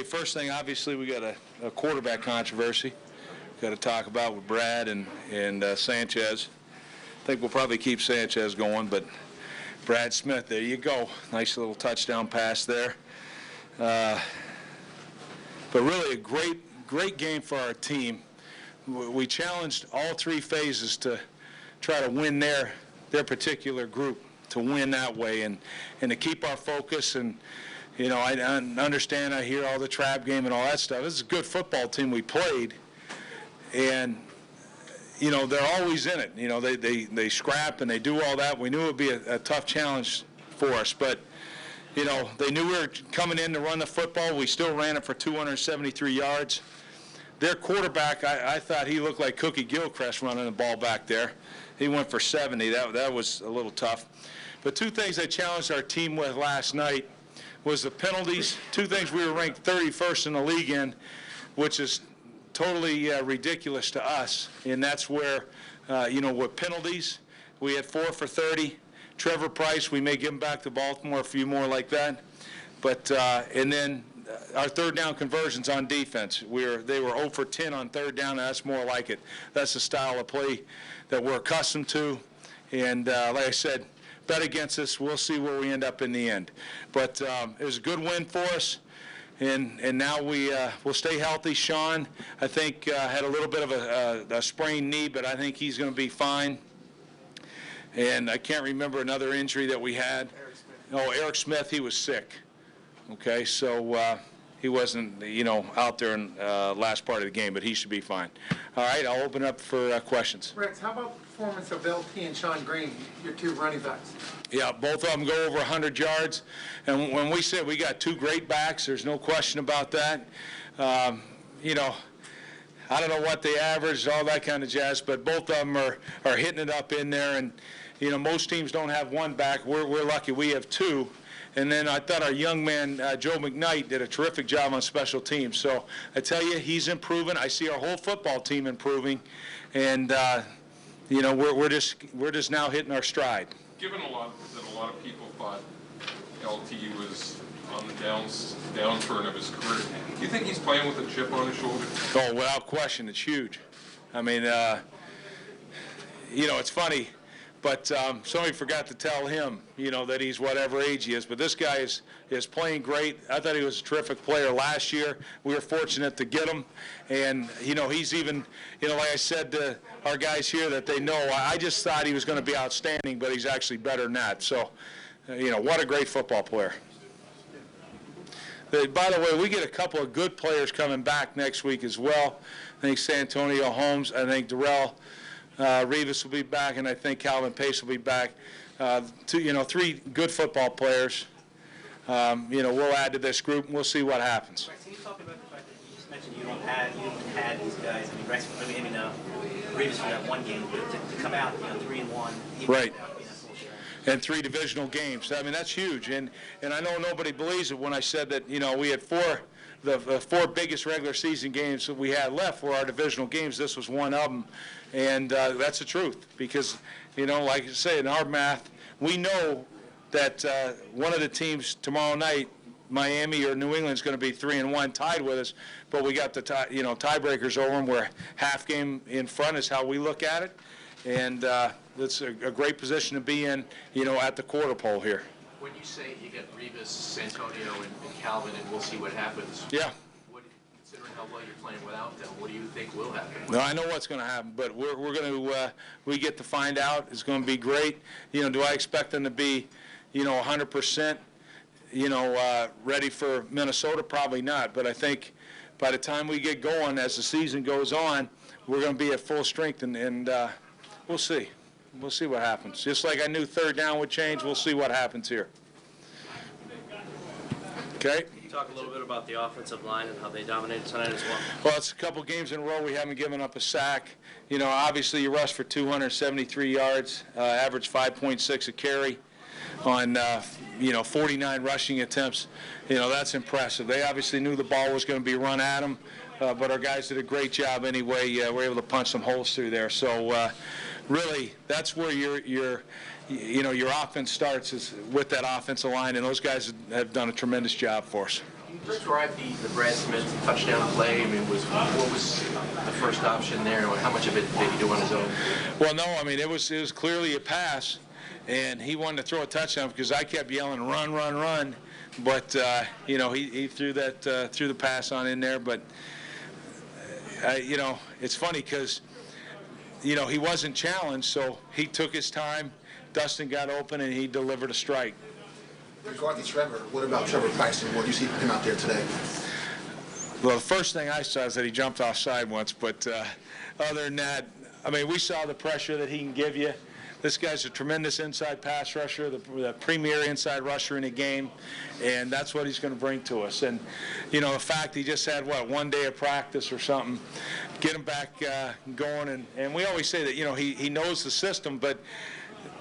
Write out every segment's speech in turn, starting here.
first thing, obviously, we got a quarterback controversy. Got to talk about with Brad and Sanchez. I think we'll probably keep Sanchez going, but Brad Smith, there you go. Nice little touchdown pass there. But really a great game for our team. We challenged all three phases to try to win their particular group, to win that way, and to keep our focus. And you know, I understand, I hear all the trap game and all that stuff. This is a good football team we played, and you know, they're always in it. You know, they scrap and they do all that. We knew it would be a tough challenge for us, but you know, they knew we were coming in to run the football. We still ran it for 273 yards. Their quarterback, I thought he looked like Cookie Gilchrist running the ball back there. He went for 70. That was a little tough. But two things I challenged our team with last night was the penalties. Two things we were ranked 31st in the league in, which is totally ridiculous to us. And that's where, you know, with penalties, we had 4 for 30. Trevor Price, we may give him back to Baltimore, a few more like that. But and then our third down conversions on defense, they were 0 for 10 on third down, and that's more like it. That's the style of play that we're accustomed to. And like I said, bet against us. We'll see where we end up in the end. But it was a good win for us. And now we'll stay healthy. Sean, I think, had a little bit of a sprained knee, but I think he's going to be fine. And I can't remember another injury that we had. Eric Smith, he was sick. Okay, so he wasn't, you know, out there in last part of the game, but he should be fine. All right, I'll open up for questions. Rex, how about the performance of LT and Sean Green, your two running backs? Yeah, both of them go over 100 yards. And when we said we got two great backs, there's no question about that. You know, I don't know what they averaged, all that kind of jazz, but both of them are hitting it up in there. And, you know, most teams don't have one back. We're lucky we have two. And then I thought our young man, Joe McKnight, did a terrific job on special teams. So I tell you, he's improving. I see our whole football team improving. And, you know, we're just now hitting our stride. Given a lot of people thought LT was on the downturn of his career, do you think he's playing with a chip on his shoulder? Oh, without question, it's huge. I mean, you know, it's funny, but somebody forgot to tell him, you know, that he's whatever age he is. But this guy is playing great. I thought he was a terrific player last year. We were fortunate to get him. And, you know, he's even, you know, like I said to our guys here that they know, I just thought he was going to be outstanding, but he's actually better than that. So, you know, what a great football player. By the way, we get a couple of good players coming back next week as well. I think Santonio Holmes, I think Darrell Rivas will be back, and I think Calvin Pace will be back. Three good football players. You know, we'll add to this group, and we'll see what happens. Rex, can you talk about the fact that you just mentioned you don't have these guys? I mean, Rex, Rivas for that one game, but to come out, you know, 3-1. Right. And 3 divisional games. I mean, that's huge. And I know nobody believes it when I said that, you know, we had the 4 biggest regular season games that we had left were our divisional games. This was one of them. And that's the truth because, you know, like I say, in our math, we know that one of the teams tomorrow night, Miami or New England, is going to be 3-1 tied with us, but we got the tiebreakers over them. We're half game in front is how we look at it. And it's a great position to be in, you know, at the quarter pole here. When you say you get Rivas, Santonio, and Calvin, and we'll see what happens. Yeah. Considering how well you're playing without them, what do you think will happen? No, I know what's going to happen, but we're going to we get to find out. It's going to be great. You know, do I expect them to be, you know, 100%, you know, ready for Minnesota? Probably not. But I think by the time we get going, as the season goes on, we're going to be at full strength, and we'll see. We'll see what happens. Just like I knew third down would change, we'll see what happens here. Okay? Can you talk a little bit about the offensive line and how they dominated tonight as well? Well, it's a couple games in a row we haven't given up a sack. You know, obviously you rushed for 273 yards, average 5.6 a carry on, 49 rushing attempts. You know, that's impressive. They obviously knew the ball was going to be run at them, but our guys did a great job anyway. We're able to punch some holes through there. So, really, that's where your offense starts is with that offensive line, and those guys have done a tremendous job for us. Can you describe the Brad Smith touchdown play? I mean, what was the first option there, and how much of it did he do on his own? Well, no, I mean, it was clearly a pass, and he wanted to throw a touchdown because I kept yelling, run, run, run. But, you know, he threw the pass on in there. But, you know, it's funny because, you know, he wasn't challenged, so he took his time. Dustin got open, and he delivered a strike. Regarding Trevor, what about Trevor Tyson? What do you see him out there today? Well, the first thing I saw is that he jumped offside once, but other than that, I mean, we saw the pressure that he can give you. This guy's a tremendous inside pass rusher, the premier inside rusher in the game, and that's what he's going to bring to us. And, you know, the fact he just had, what, 1 day of practice or something, get him back going. And we always say that, you know, he knows the system, but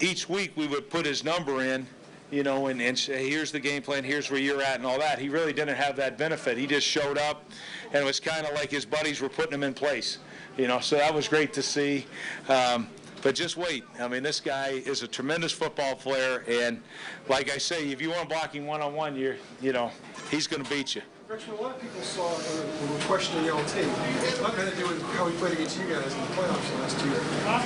each week we would put his number in, you know, and say, here's the game plan, here's where you're at and all that. He really didn't have that benefit. He just showed up, and it was kind of like his buddies were putting him in place, you know, so that was great to see. But just wait. I mean, this guy is a tremendous football player, and like I say, if you want to block him one-on-one, you know, he's going to beat you. Richmond, a lot of people saw when we were questioning LT, not going to do with how he played against you guys in the playoffs last year.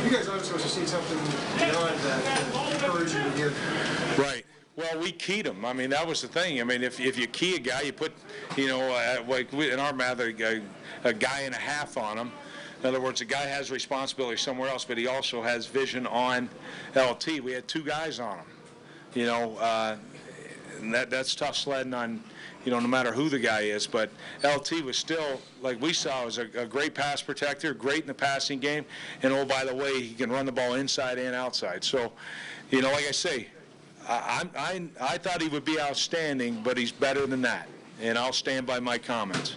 You guys obviously must have seen something beyond that encouraged you to give. Right. Well, we keyed him. I mean, that was the thing. I mean, if you key a guy, you put, you know, like in our math, a guy and a half on him. In other words, a guy has responsibility somewhere else, but he also has vision on LT. We had 2 guys on him. You know, and that's tough sledding on, you know, no matter who the guy is. But LT was still, like we saw, was a great pass protector, great in the passing game. And, oh, by the way, he can run the ball inside and outside. So, you know, like I say, I thought he would be outstanding, but he's better than that. And I'll stand by my comments.